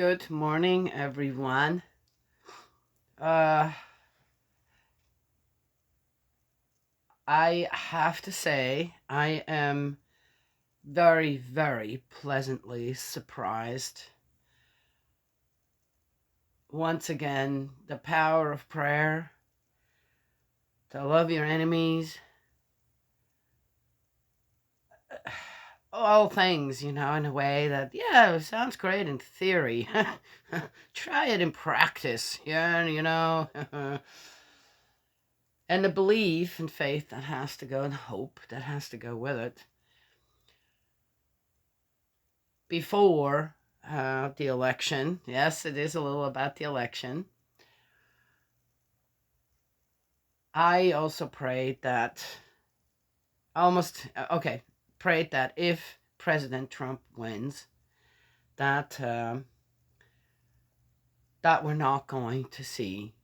Good morning, everyone. Uh, I have to say, I am very, very pleasantly surprised. Once again, the power of prayer, to love your enemies, all things, in a way that, yeah, it sounds great in theory. Try it in practice, yeah. And the belief and faith that has to go, and hope that has to go with it. Before the election, yes, it is a little about the election, I also prayed that prayed that if President Trump wins, that that we're not going to see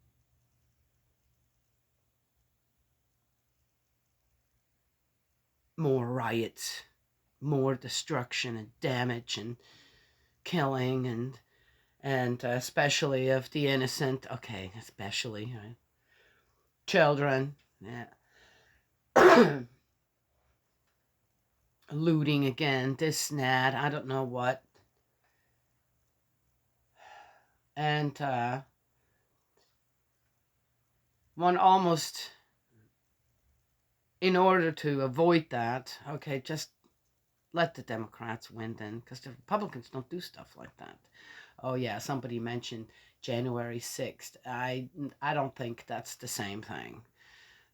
more riots, more destruction and damage and killing and especially of the innocent. Okay, especially children. Yeah. Looting again, this and that, I don't know what. And one almost, in order to avoid that, okay, just let the Democrats win then, because the Republicans don't do stuff like that. Oh yeah, somebody mentioned January 6th. I don't think that's the same thing.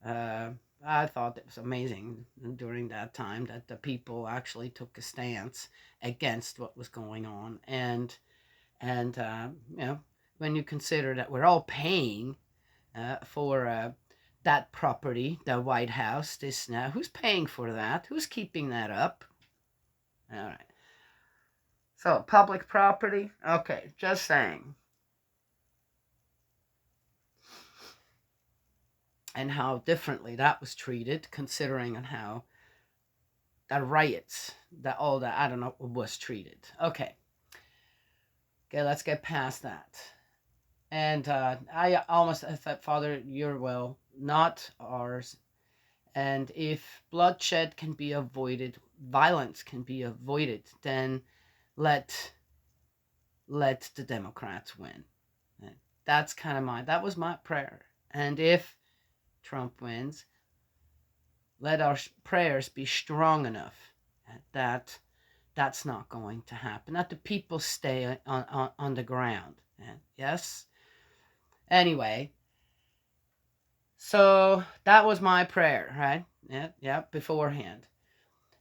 Uh, I thought it was amazing during that time that the people actually took a stance against what was going on, and when you consider that we're all paying for that property, the White House, this now, who's paying for that? Who's keeping that up? All right. So public property. Okay, just saying. And how differently that was treated, considering and how the riots, that all that I don't know was treated. Okay. Okay, let's get past that. And I almost thought, Father, your will, not ours. And if bloodshed can be avoided, violence can be avoided, then let let the Democrats win. That was my prayer. And if Trump wins, let our prayers be strong enough that that's not going to happen. That the people stay on the ground. Yes. Anyway, so that was my prayer, right? Yeah, beforehand.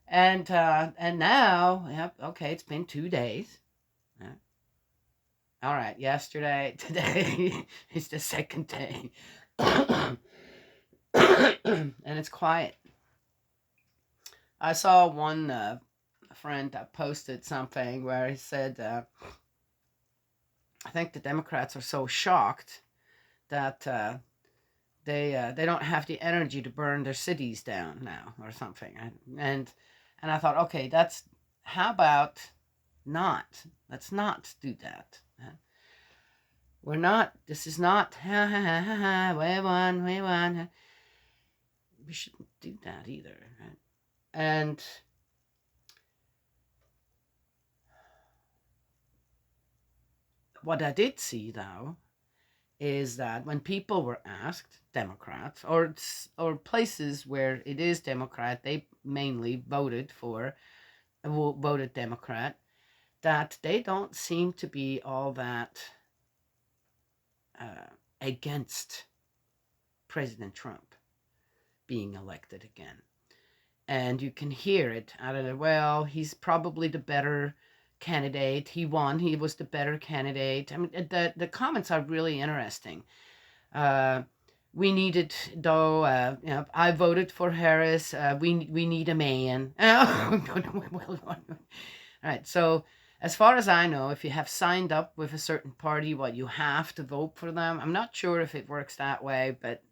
And now, yep, okay, it's been 2 days. Yeah. All right, yesterday, today is the second day. And it's quiet. I saw one friend that posted something where he said, I think the Democrats are so shocked that they don't have the energy to burn their cities down now or something. And I thought, okay, that's how about not? Let's not do that. We're not. This is not. Ha ha ha ha ha. We won. We won. We shouldn't do that either. Right? And what I did see, though, is that when people were asked, Democrats or places where it is Democrat, they mainly voted Democrat, that they don't seem to be all that against President Trump being elected again. And you can hear it out of the, well, he's probably the better candidate. He won. He was the better candidate. I mean, the comments are really interesting. We needed, though, I voted for Harris. We need a man. All right. So, as far as I know, if you have signed up with a certain party, you have to vote for them. I'm not sure if it works that way, but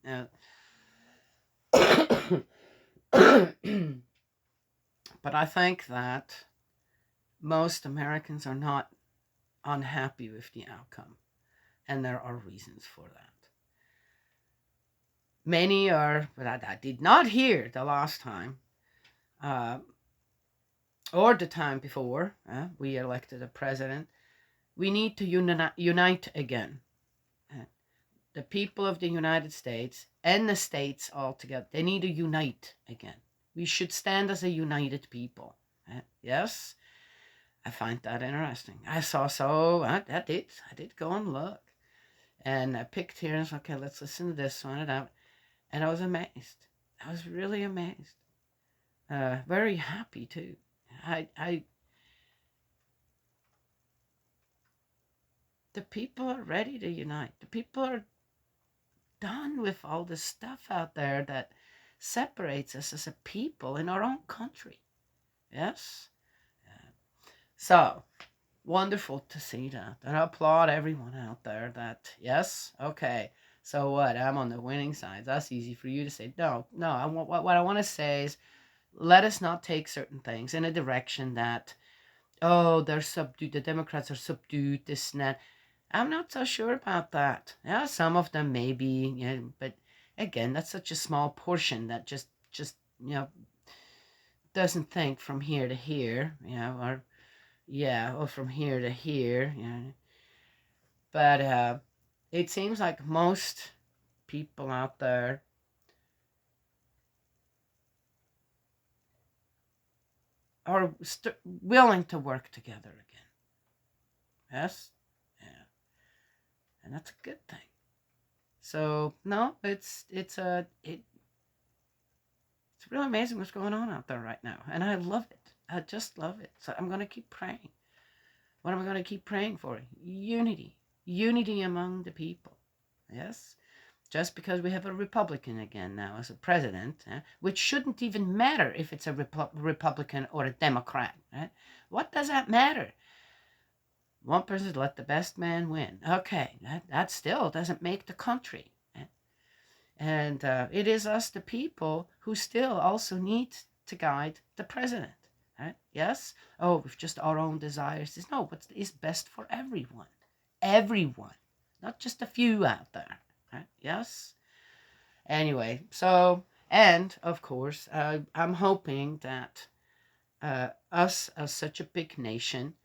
but I think that most Americans are not unhappy with the outcome. And there are reasons for that. Many are, but I did not hear the last time, or the time before we elected a president. We need to unite again. The people of the United States and the states all together, they need to unite again. We should stand as a united people. Yes, I find that interesting. I saw I did go and look. And I picked here and said, okay, let's listen to this one. And I was amazed. I was really amazed. Very happy too. The people are ready to unite. The people are done with all this stuff out there that separates us as a people in our own country. Yes? So, wonderful to see that. And I applaud everyone out there that, yes, okay, so what? I'm on the winning side. That's easy for you to say. No, what I want to say is, let us not take certain things in a direction that, oh, they're subdued, the Democrats are subdued, this and that. I'm not so sure about that. Yeah, some of them maybe, yeah, but again, that's such a small portion that just doesn't think from here to here, or from here to here, But it seems like most people out there are willing to work together again. Yes, yeah, and that's a good thing. So no, it's really amazing what's going on out there right now, and I love it. I just love it. So I'm gonna keep praying. What am I gonna keep praying for? Unity among the people. Yes, just because we have a Republican again now as a president, which shouldn't even matter if it's a Republican or a Democrat. What does that matter? One person, let the best man win. Okay, that still doesn't make the country. And it is us, the people, who still also need to guide the president. Yes? Oh, with just our own desires. No, what is best for everyone. Everyone. Not just a few out there. Yes? Anyway, so, and of course, I'm hoping that us as such a big nation,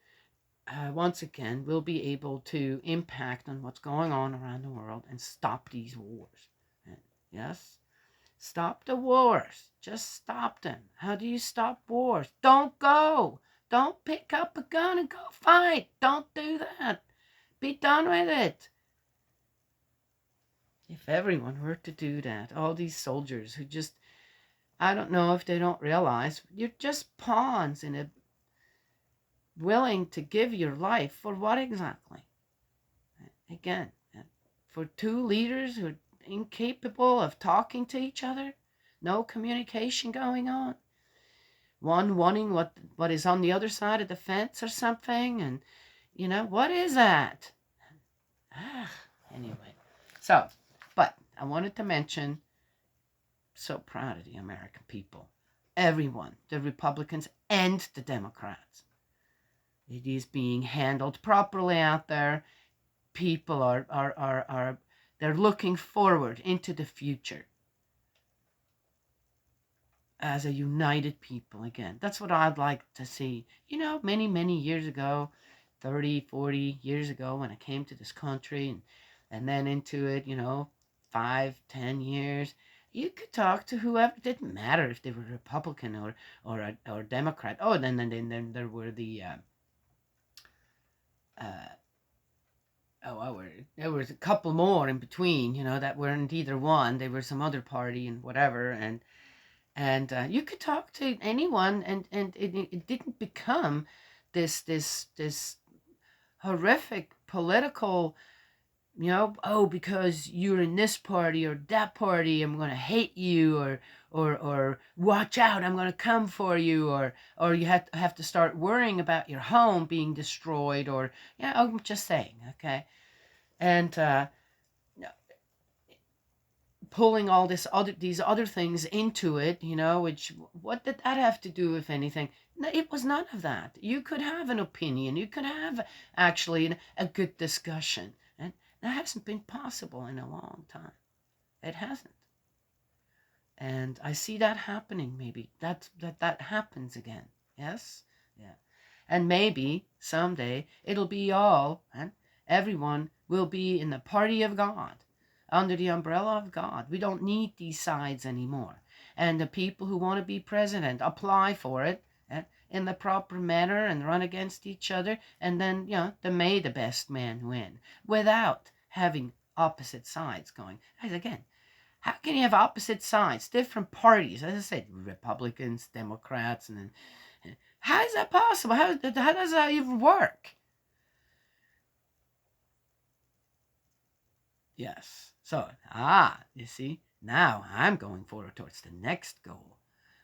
once again, will be able to impact on what's going on around the world and stop these wars. Yes? Stop the wars. Just stop them. How do you stop wars? Don't go. Don't pick up a gun and go fight. Don't do that. Be done with it. If everyone were to do that, all these soldiers who just, I don't know if they don't realize, you're just pawns in a, willing to give your life for what exactly? Again, for two leaders who are incapable of talking to each other, no communication going on, one wanting what is on the other side of the fence or something, and what is that? Anyway, so, but I wanted to mention, so proud of the American people, everyone, the Republicans and the Democrats. It is being handled properly out there. People are they're looking forward into the future as a united people again. That's what I'd like to see. Many years ago, 30, 40 years ago, when I came to this country and then into it, 5, 10 years, you could talk to whoever. It didn't matter if they were Republican or Democrat. Oh, then there were the there was a couple more in between, that weren't either one. They were some other party and whatever, and you could talk to anyone, and it didn't become this horrific political, because you're in this party or that party, I'm going to hate you, or watch out, I'm going to come for you, or you have to start worrying about your home being destroyed, or I'm just saying, okay, and pulling all these other things into it, which, what did that have to do with anything? No, it was none of that. You could have an opinion. You could have actually a good discussion. And that hasn't been possible in a long time. It hasn't. And I see that happening maybe. That happens again. Yes? Yeah. And maybe someday it'll be all, and everyone will be in the party of God, under the umbrella of God. We don't need these sides anymore. And the people who want to be president apply for it in the proper manner and run against each other, and then, may the best man win without having opposite sides going. Again, how can you have opposite sides, different parties? As I said, Republicans, Democrats, and how is that possible? How does that even work? Yes. So, you see, now I'm going forward towards the next goal,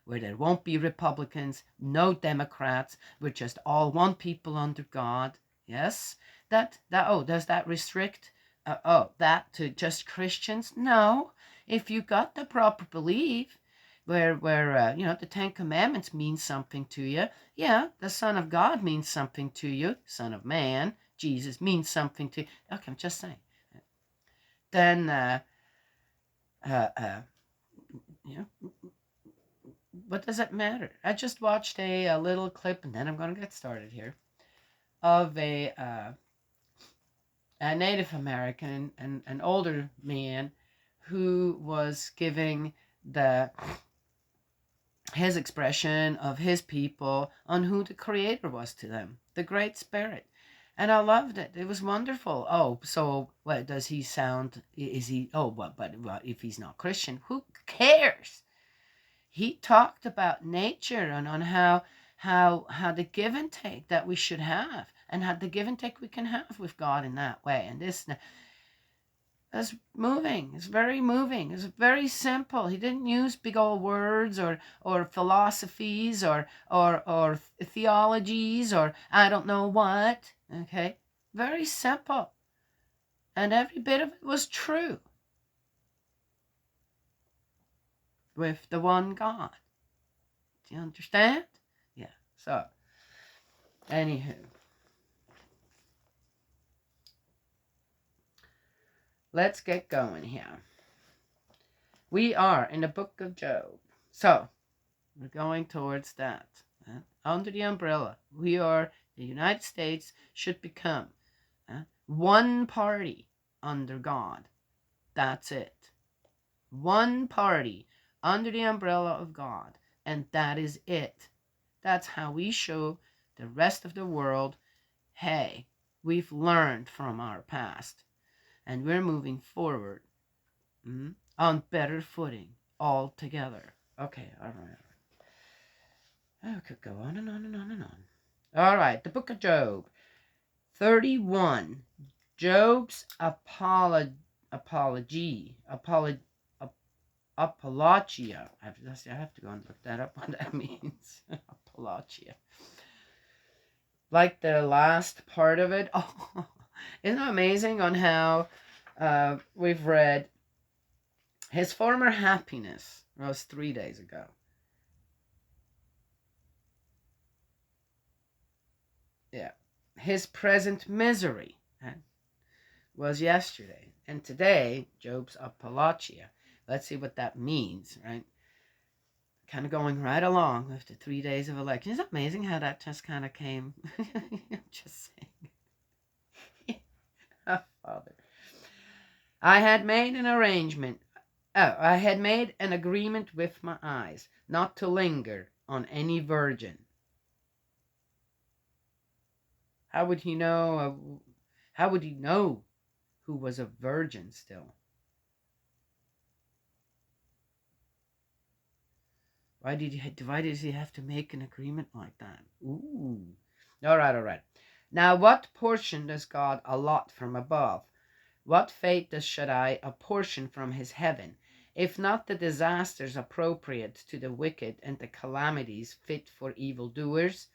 where there won't be Republicans, no Democrats, we're just all one people under God. Yes. Does that restrict that to just Christians? No. If you got the proper belief, where the Ten Commandments mean something to you, the Son of God means something to you, Son of Man, Jesus means something to you. Okay, I'm just saying. Then what does it matter? I just watched a little clip, and then I'm going to get started here, of a Native American, an older man, who was giving his expression of his people on who the Creator was to them, the Great Spirit. And I loved it. It was wonderful. Oh, so what does he sound? Is he? Oh, but if he's not Christian, who cares? He talked about nature and on how the give and take that we should have, and how the give and take we can have with God in that way. And this is moving. It's very moving. It's very simple. He didn't use big old words or philosophies or theologies or I don't know what. Okay, very simple, and every bit of it was true with the one God. Do you understand? Yeah. So, anywho, let's get going here. We are in the book of Job. So, we're going towards that. Under the umbrella, we are, the United States should become one party under God. That's it. One party under the umbrella of God. And that is it. That's how we show the rest of the world, hey, we've learned from our past. And we're moving forward on better footing all together. Okay, all right. I could go on and on and on and on. All right, the book of Job, 31. Job's apologia. I have to go and look that up, what that means. Apologia. Like the last part of it. Oh, isn't it amazing on how we've read his former happiness was 3 days ago. Yeah. His present misery was yesterday. And today, Job's apologia. Let's see what that means, right? Kind of going right along with the 3 days of election. Isn't it amazing how that just kind of came? I'm just saying. Oh, Father. I had made an arrangement. I had made an agreement with my eyes not to linger on any virgin. How would he know? How would he know who was a virgin still? Why does he have to make an agreement like that? Ooh. All right. Now, what portion does God allot from above? What fate does Shaddai apportion from his heaven, if not the disasters appropriate to the wicked and the calamities fit for evildoers?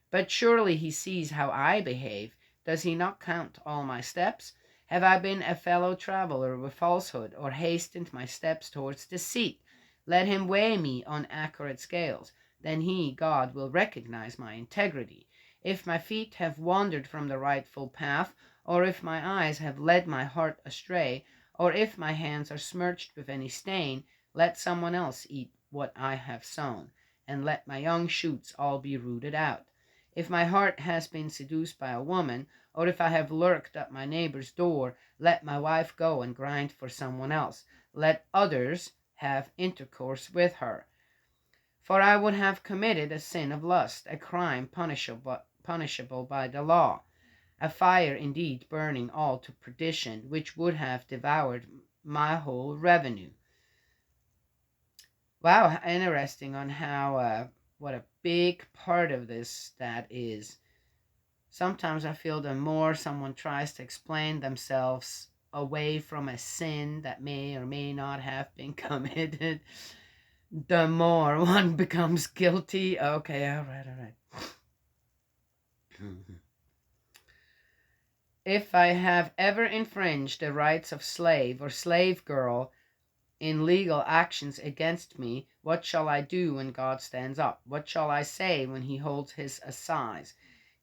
But surely he sees how I behave. Does he not count all my steps? Have I been a fellow traveler with falsehood, or hastened my steps towards deceit? Let him weigh me on accurate scales. then he, God, will recognize my integrity. If my feet have wandered from the rightful path, or if my eyes have led my heart astray, or if my hands are smirched with any stain, let someone else eat what I have sown, and let my young shoots all be rooted out. If my heart has been seduced by a woman, or if I have lurked at my neighbor's door, let my wife go and grind for someone else. Let others have intercourse with her. For I would have committed a sin of lust, a crime punishable by the law, a fire indeed burning all to perdition, which would have devoured my whole revenue. Wow, interesting on how, what a big part of this that is. Sometimes I feel the more someone tries to explain themselves away from a sin that may or may not have been committed, the more one becomes guilty. Okay, all right. If I have ever infringed the rights of slave or slave girl in legal actions against me, what shall I do when God stands up? What shall I say when he holds his assize?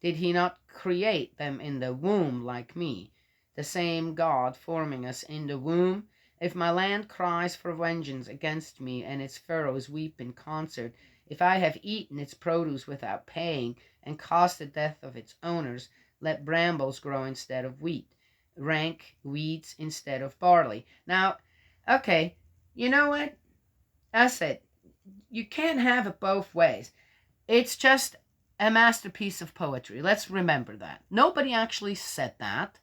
Did he not create them in the womb like me, the same God forming us in the womb? If my land cries for vengeance against me and its furrows weep in concert, if I have eaten its produce without paying and caused the death of its owners, let brambles grow instead of wheat, rank weeds instead of barley. Now, okay, you know what? I said, you can't have it both ways. It's just a masterpiece of poetry. Let's remember that. Nobody actually said that,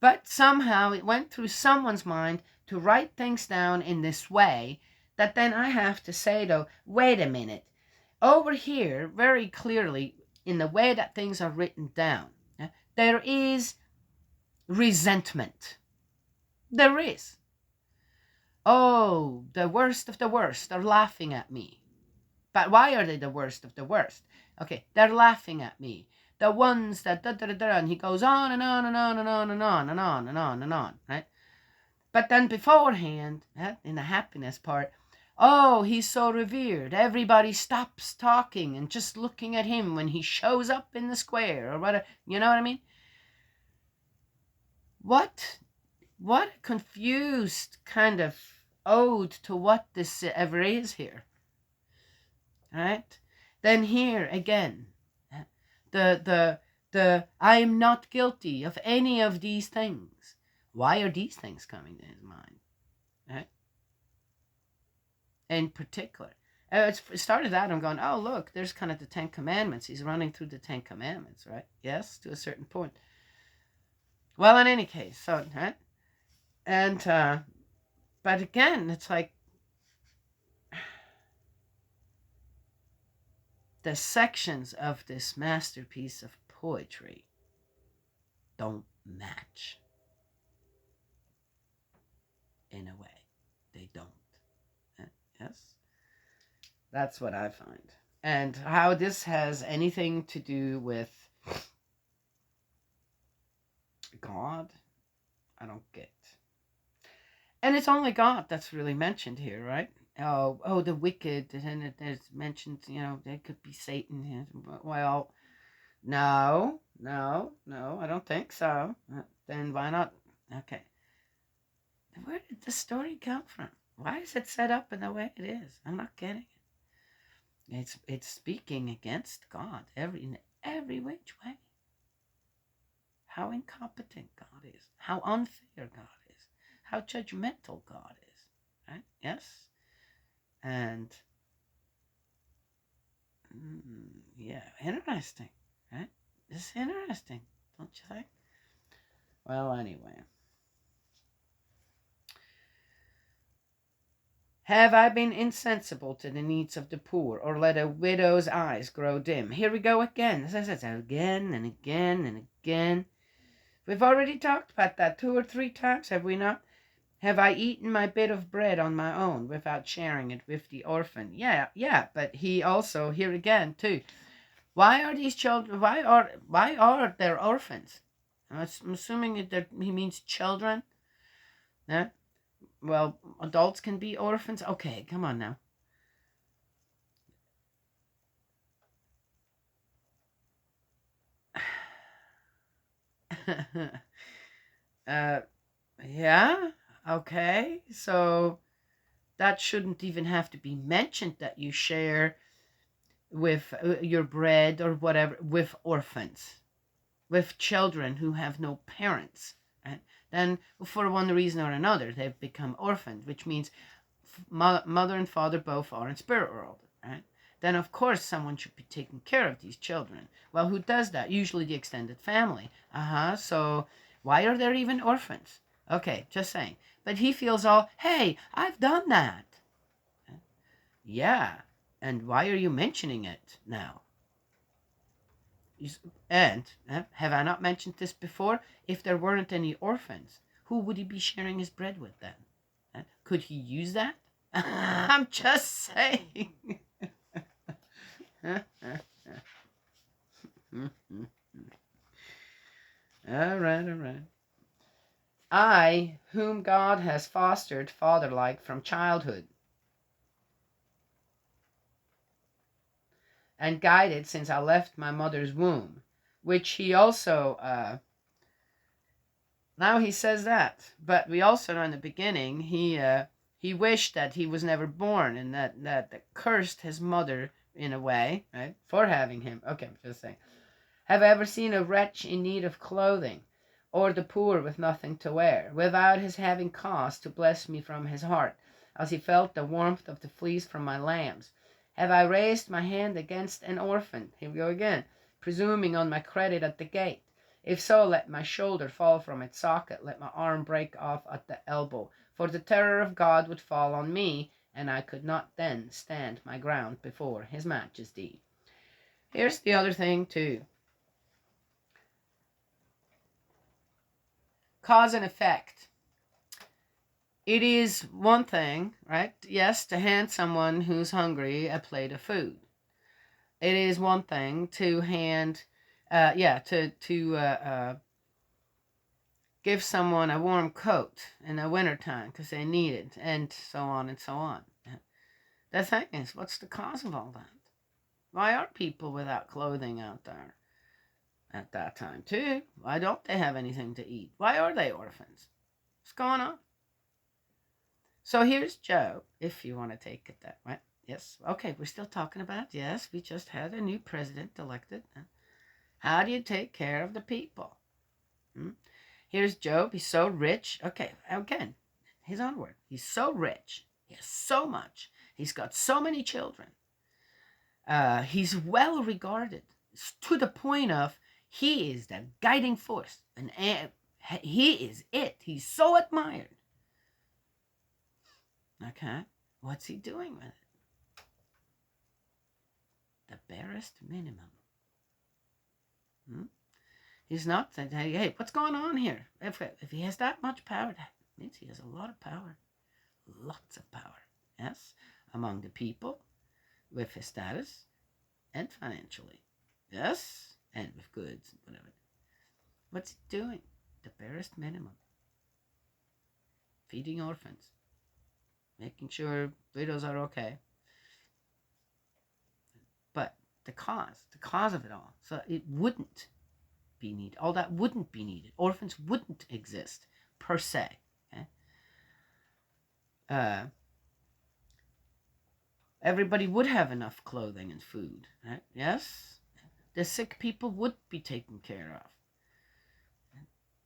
but somehow it went through someone's mind to write things down in this way that then I have to say, though, wait a minute. Over here, very clearly, in the way that things are written down, there is resentment. There is. Oh, the worst of the worst are laughing at me. But why are they the worst of the worst? Okay, they're laughing at me. The ones that and he goes on and on and on and on and on and on and on and on, right? But then beforehand, in the happiness part, oh, he's so revered. Everybody stops talking and just looking at him when he shows up in the square or whatever. You know what I mean? What a confused kind of ode to what this ever is here. Right? Then here again, the I am not guilty of any of these things. Why are these things coming to his mind? Right? In particular. It started out, I'm going, oh, look, there's kind of the Ten Commandments. He's running through the Ten Commandments, right? Yes, to a certain point. Well, in any case, so, right? And, but again, it's like, the sections of this masterpiece of poetry don't match. In a way, they don't. Yes? That's what I find. And how this has anything to do with God, I don't get. And it's only God that's really mentioned here, right? Oh, the wicked, and there's mentioned, they could be Satan. Well, no, I don't think so. Then why not? Okay. Where did the story come from? Why is it set up in the way it is? I'm not getting it. It's speaking against God in every which way. How incompetent God is. How unfair God is. How judgmental God is. Right? Yes? And, yeah, interesting. Right? It's interesting, don't you think? Well, anyway. Have I been insensible to the needs of the poor, or let a widow's eyes grow dim? Here we go again. This is again and again and again. We've already talked about that 2 or 3 times, have we not? Have I eaten my bit of bread on my own without sharing it with the orphan? Yeah, but he also, here again, too. Why are these children, why are there orphans? I'm assuming that he means children. Yeah? Well, adults can be orphans. Okay, come on now. uh, yeah, okay. So that shouldn't even have to be mentioned that you share with your bread or whatever with orphans, with children who have no parents. Right? Then, for one reason or another, they've become orphaned, which means mother and father both are in spirit world. Right? Then, of course, someone should be taking care of these children. Well, who does that? Usually the extended family. So why are there even orphans? Okay, just saying. But he feels all, hey, I've done that. Yeah, and why are you mentioning it now? And have I not mentioned this before? If there weren't any orphans, who would he be sharing his bread with then? Could he use that? I'm just saying. All right, all right. I, whom God has fostered father-like from childhood, and guided since I left my mother's womb, which he also now he says that, but we also know in the beginning he wished that he was never born, and that cursed his mother in a way, right, for having him. Okay, I'm just saying. Have I ever seen a wretch in need of clothing, or the poor with nothing to wear, without his having cause to bless me from his heart, as he felt the warmth of the fleece from my lambs? Have I raised my hand against an orphan? Here we go again, presuming on my credit at the gate. If so, let my shoulder fall from its socket, let my arm break off at the elbow, for the terror of God would fall on me, and I could not then stand my ground before his majesty. Here's the other thing, too. Cause and effect. It is one thing, right? Yes, to hand someone who's hungry a plate of food. It is one thing to hand, give someone a warm coat in the wintertime because they need it, and so on and so on. The thing is, what's the cause of all that? Why are people without clothing out there at that time too? Why don't they have anything to eat? Why are they orphans? What's going on? So here's Joe, if you want to take it that way. Yes, okay, we're still talking about, yes, we just had a new president elected. How do you take care of the people? Here's Job, he's so rich. Okay, again, his own word. He's so rich. He has so much. He's got so many children. He's well regarded to the point of he is the guiding force. And he is it. He's so admired. Okay, what's he doing with it? The barest minimum. He's not saying, hey, what's going on here? If he has that much power, that means he has a lot of power. Lots of power. Yes, among the people, with his status, and financially. Yes, and with goods and whatever. What's he doing? The barest minimum. Feeding orphans. Making sure widows are okay. But the cause of it all. So it wouldn't be needed. All that wouldn't be needed. Orphans wouldn't exist per se. Okay? Everybody would have enough clothing and food. Right? Yes? The sick people would be taken care of.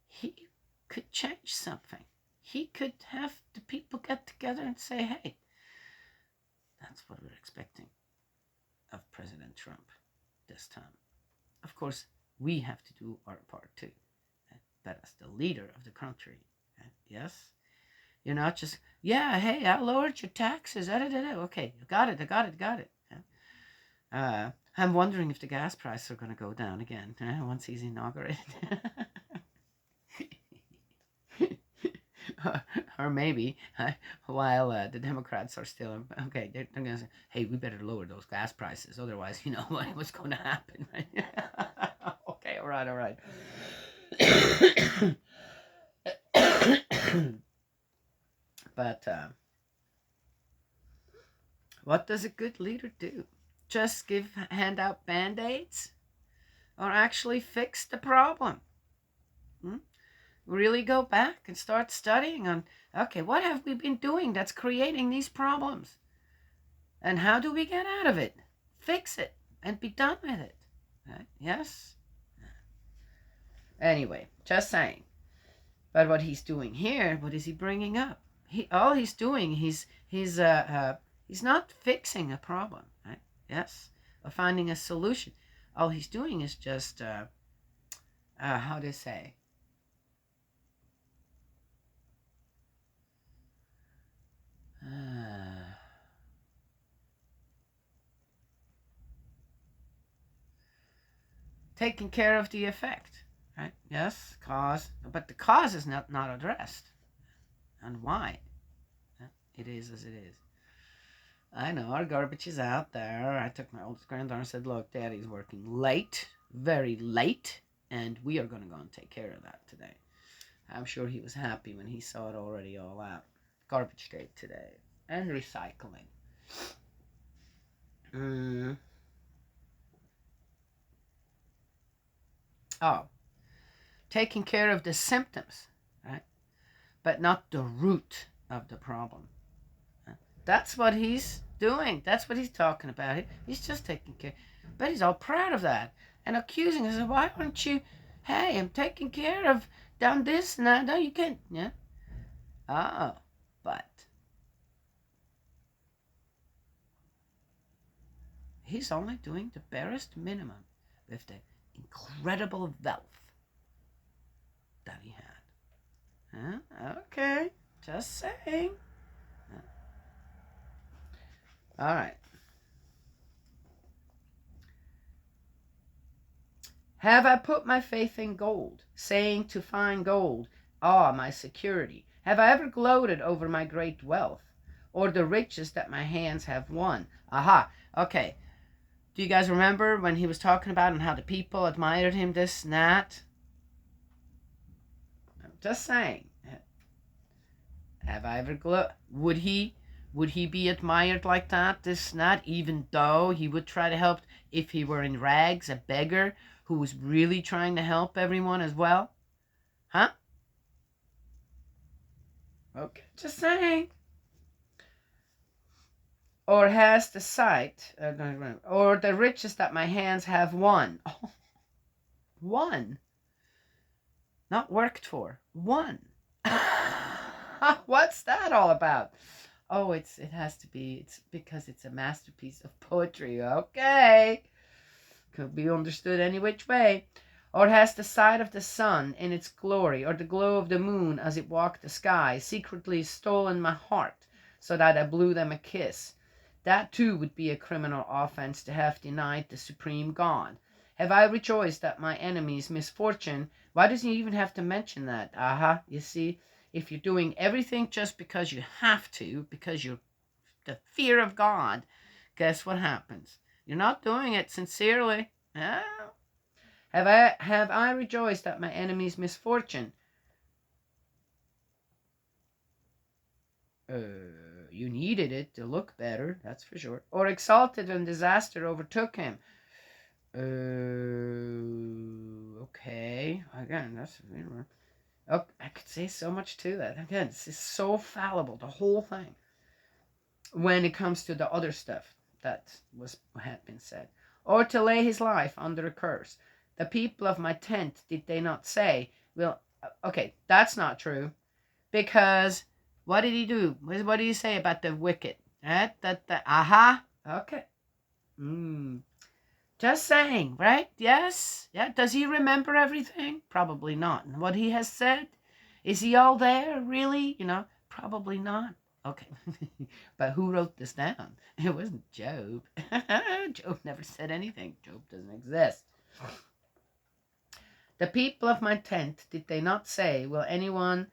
He could change something. He could have the people get together and say, hey, that's what we're expecting of President Trump this time. Of course, we have to do our part too. But as the leader of the country, yes? You're not just, yeah, hey, I lowered your taxes. Okay, got it. I'm wondering if the gas prices are going to go down again once he's inaugurated. Or maybe while the Democrats are still okay, they're going to say, hey, we better lower those gas prices, otherwise, what's going to happen, right? Okay, all right. But what does a good leader do? Just hand out band-aids, or actually fix the problem? Hmm? Really go back and start studying on, okay, what have we been doing that's creating these problems? And how do we get out of it? Fix it and be done with it. Right? Yes? Anyway, just saying. But what he's doing here, what is he bringing up? All he's doing, he's not fixing a problem, right? Yes, or finding a solution. All he's doing is just how to say, uh, taking care of the effect, right? Yes, cause, but the cause is not addressed, and why? It is as it is. I know our garbage is out there. I took my oldest granddaughter and said, "Look, Daddy's working late, very late, and we are going to go and take care of that today." I'm sure he was happy when he saw it already all out. Garbage day today and recycling. Mm. Oh, taking care of the symptoms, right? But not the root of the problem. That's what he's doing. That's what he's talking about. He's just taking care. But he's all proud of that and accusing us. Why aren't you? Hey, I'm taking care of done this and that. No, you can't. Yeah. Oh, but he's only doing the barest minimum with the incredible wealth that he had. Huh? Okay, just saying. All right. Have I put my faith in gold, saying to find gold, ah, my security? Have I ever gloated over my great wealth, or the riches that my hands have won? Aha, okay. Do you guys remember when he was talking about and how the people admired him, this and that? I'm just saying. Have I ever would he be admired like that, this and that, even though he would try to help if he were in rags, a beggar who was really trying to help everyone as well? Huh? Okay, just saying. Or has the sight, or the riches that my hands have won. Oh, won. Not worked for. Won. What's that all about? Oh, it has to be. It's because it's a masterpiece of poetry. Okay. Could be understood any which way. Or has the sight of the sun in its glory, or the glow of the moon as it walked the sky, secretly stolen my heart, so that I blew them a kiss? That too would be a criminal offense to have denied the supreme God. Have I rejoiced at my enemy's misfortune? Why does he even have to mention that? Aha, you see, if you're doing everything just because you have to, because you're the fear of God, guess what happens? You're not doing it sincerely. Ah. Have I rejoiced at my enemy's misfortune? You needed it to look better, that's for sure. Or exalted when disaster overtook him. Okay. Again, that's oh, I could say so much to that. Again, this is so fallible, the whole thing. When it comes to the other stuff that had been said. Or to lay his life under a curse. The people of my tent, did they not say, well, okay, that's not true. Because what did he do? What did he say about the wicked? Aha. Okay. Just saying, right? Yes. Yeah. Does he remember everything? Probably not. And what he has said? Is he all there, really? Probably not. Okay. But who wrote this down? It wasn't Job. Job never said anything. Job doesn't exist. The people of my tent, did they not say, will anyone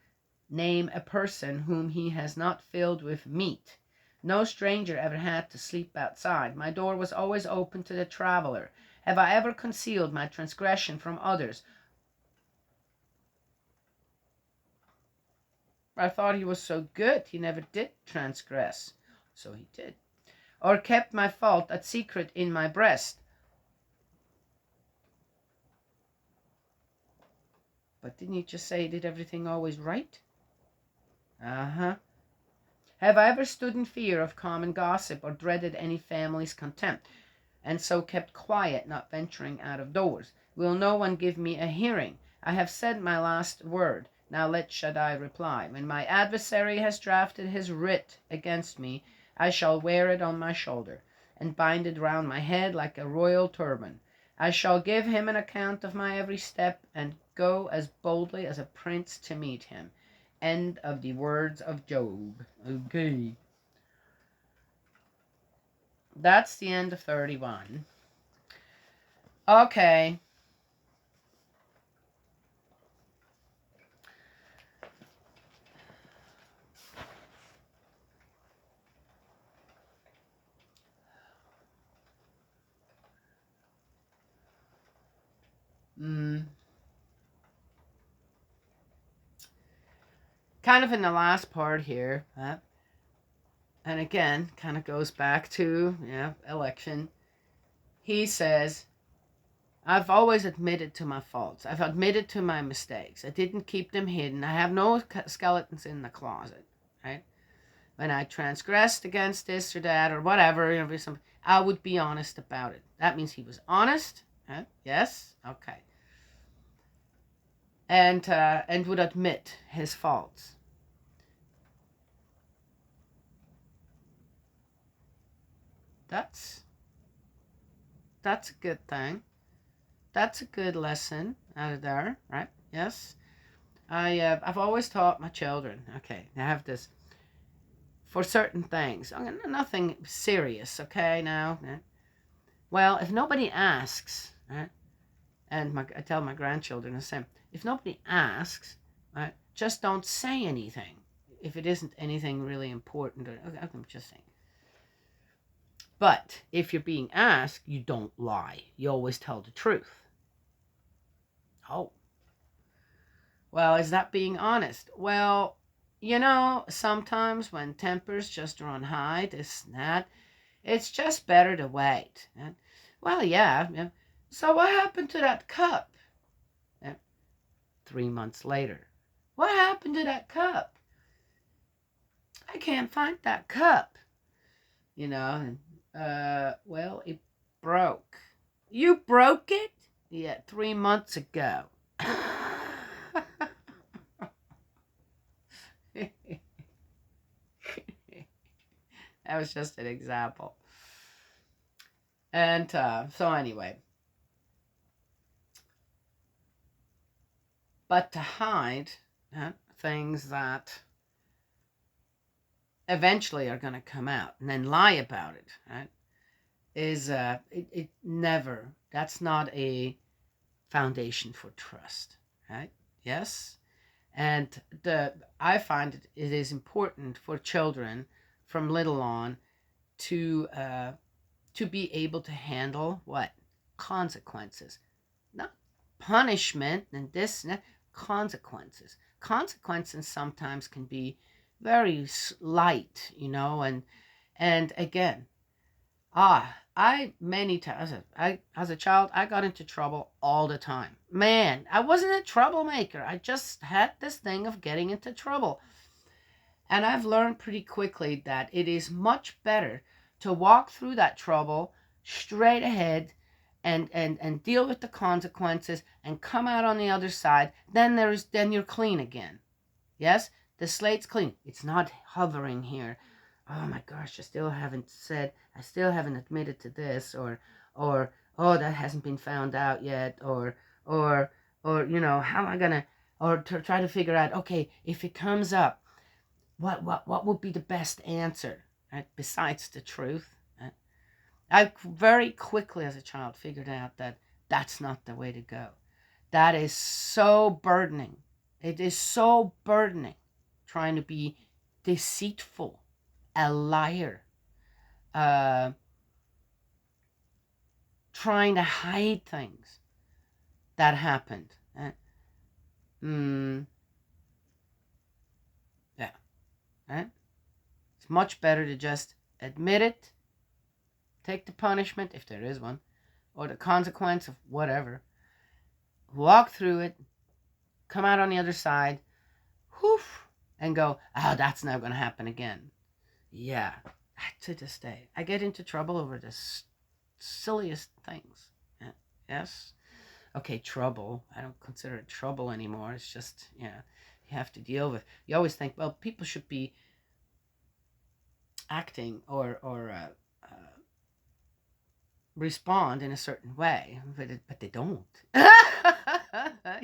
name a person whom he has not filled with meat? No stranger ever had to sleep outside. My door was always open to the traveler. Have I ever concealed my transgression from others? I thought he was so good, he never did transgress. So he did. Or kept my fault at secret in my breast. But didn't you just say he did everything always right? Uh-huh. Have I ever stood in fear of common gossip or dreaded any family's contempt, and so kept quiet, not venturing out of doors? Will no one give me a hearing? I have said my last word. Now let Shaddai reply. When my adversary has drafted his writ against me, I shall wear it on my shoulder, and bind it round my head like a royal turban. I shall give him an account of my every step, and go as boldly as a prince to meet him. End of the words of Job. Okay. That's the end of 31. Okay. Kind of in the last part here, and again, kind of goes back to, election. He says, I've always admitted to my faults. I've admitted to my mistakes. I didn't keep them hidden. I have no skeletons in the closet, right? When I transgressed against this or that or whatever, I would be honest about it. That means he was honest. Huh? Yes? Okay. And would admit his faults. That's a good thing. That's a good lesson out of there, right? Yes. I've always taught my children. Okay, I have this for certain things. Nothing serious. Okay, now. Well, if nobody asks, right, and I tell my grandchildren the same. If nobody asks, right, just don't say anything. If it isn't anything really important, I'm just saying. But if you're being asked, you don't lie. You always tell the truth. Oh. Well, is that being honest? Well, sometimes when tempers just run high, this and that, it's just better to wait. Well, yeah. So what happened to that cup? 3 months later. What happened to that cup? I can't find that cup. Well, it broke. You broke it? Yeah, 3 months ago. That was just an example. And so anyway. But to hide things that eventually are going to come out and then lie about it, right, is it never, that's not a foundation for trust, right? Yes. And I find it is important for children from little on to be able to handle what? Consequences. Not punishment and this and that. Consequences. Consequences sometimes can be very light, and again, I many times as a child I got into trouble all the time. Man, I wasn't a troublemaker. I just had this thing of getting into trouble. And I've learned pretty quickly that it is much better to walk through that trouble straight ahead and deal with the consequences and come out on the other side. Then you're clean again. Yes? The slate's clean. It's not hovering here. Oh my gosh, I still haven't admitted to this, or oh, that hasn't been found out yet, or how am I gonna, or to try to figure out, okay, if it comes up, what would be the best answer, right? Besides the truth. Right? I very quickly as a child figured out that that's not the way to go. That is so burdening. It is so burdening trying to be deceitful, a liar, trying to hide things that happened. Yeah, right? It's much better to just admit it, take the punishment, if there is one, or the consequence of whatever, walk through it, come out on the other side, whoof, and go, oh, that's not going to happen again. Yeah, to this day, I get into trouble over the silliest things. Yes. Okay, trouble. I don't consider it trouble anymore. It's just, you have to deal with. You always think, well, people should be acting or respond in a certain way, but they don't.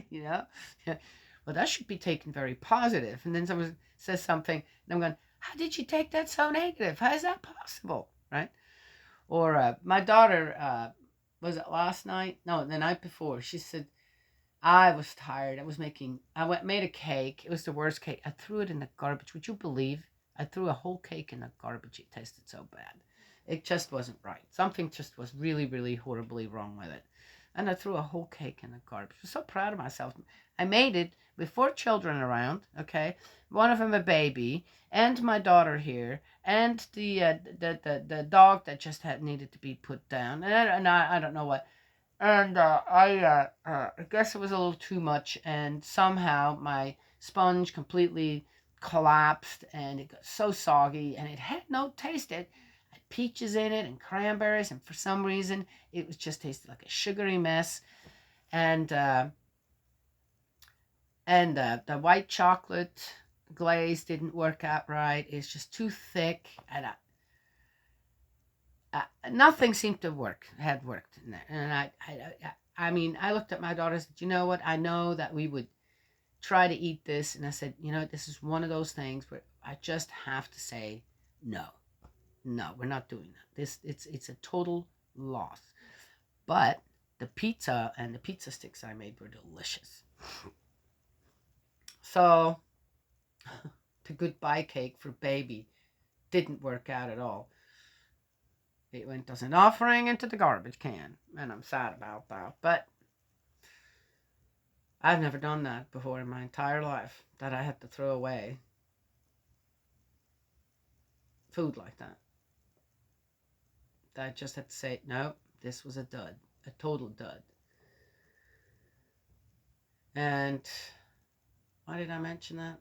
you know, well, that should be taken very positive. And then someone says something, and I'm going, how did you take that so negative? How is that possible, right? Or my daughter, was it last night? No, the night before. She said, I was tired. Made a cake. It was the worst cake. I threw it in the garbage. Would you believe? I threw a whole cake in the garbage. It tasted so bad. It just wasn't right. Something just was really, really horribly wrong with it. And I threw a whole cake in the garbage. I was so proud of myself. I made it with 4 children around, okay? One of them a baby, and my daughter here, and the dog that just needed to be put down. And I don't know what. And I guess it was a little too much, and somehow my sponge completely collapsed, and it got so soggy, and it had no taste. It had peaches in it and cranberries, and for some reason it was just tasted like a sugary mess. And the white chocolate glaze didn't work out right. It's just too thick, and nothing seemed to had worked in there. And I mean, I looked at my daughter and said, you know what? I know that we would try to eat this. And I said, this is one of those things where I just have to say, no, we're not doing that. It's a total loss. But the pizza and the pizza sticks I made were delicious. So the goodbye cake for baby didn't work out at all. It went as an offering into the garbage can, and I'm sad about that. But I've never done that before in my entire life, that I had to throw away food like that. That I just had to say, no, this was a dud, a total dud. And why did I mention that?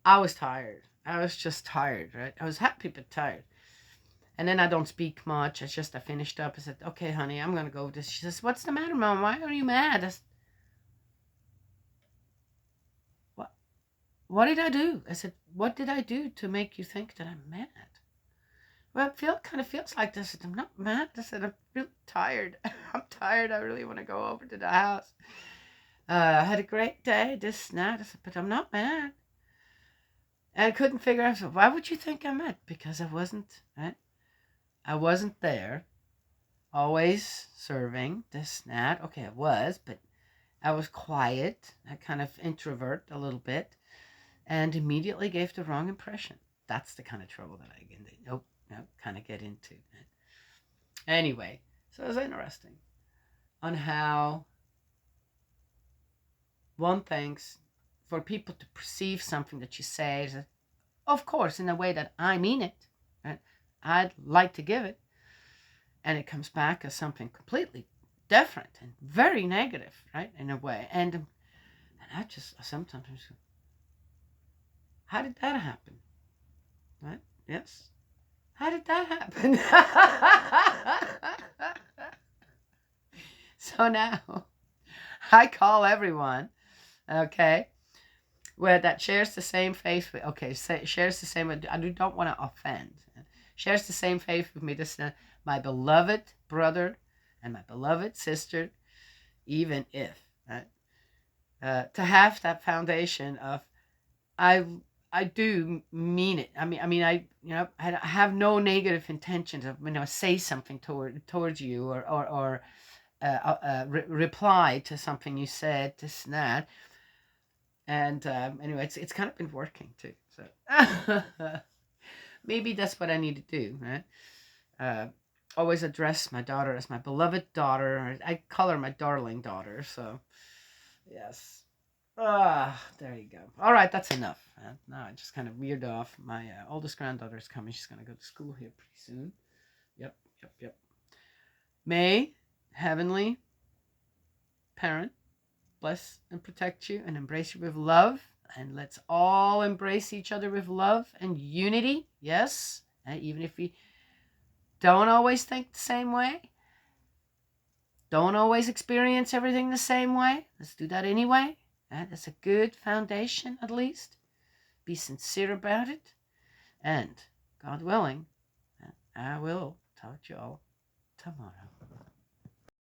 I was tired. I was just tired, right? I was happy but tired. And then I don't speak much. I finished up. I said, okay, honey, I'm going to go with this. She says, what's the matter, Mom? Why are you mad? I said, what did I do? I said, what did I do to make you think that I'm mad? Well, it kind of feels like this. I said, I'm not mad. I said, I'm really tired. I'm tired. I really want to go over to the house. I had a great day, this night. I said, but I'm not mad. And I couldn't figure out, why would you think I'm mad? Because I wasn't, right? I wasn't there, always serving this, that. Okay, I was, but I was quiet. I kind of introvert a little bit, and immediately gave the wrong impression. That's the kind of trouble that I kind of get into. Anyway, so it was interesting on how one thinks for people to perceive something that you say, of course, in a way that I mean it, right? I'd like to give it, and it comes back as something completely different and very negative, right, in a way. And I just sometimes, how did that happen? Right? Yes. How did that happen? So now I call everyone, okay, where that shares the same faith with, shares the same, I don't want to offend, shares the same faith with me, this my beloved brother and my beloved sister, even if, right? To have that foundation of, I do mean it. I mean, I have no negative intentions of say something towards you or reply to something you said, this and that. And anyway, it's kind of been working too. So maybe that's what I need to do, right? Always address my daughter as my beloved daughter. I call her my darling daughter. So yes. There you go. All right, that's enough. Now I just kind of veered off. My oldest granddaughter is coming. She's going to go to school here pretty soon. Yep. May, heavenly parent, bless and protect you and embrace you with love. And let's all embrace each other with love and unity. Yes. And even if we don't always think the same way, don't always experience everything the same way, let's do that anyway. That's a good foundation, at least. Be sincere about it. And God willing, I will talk to you all tomorrow.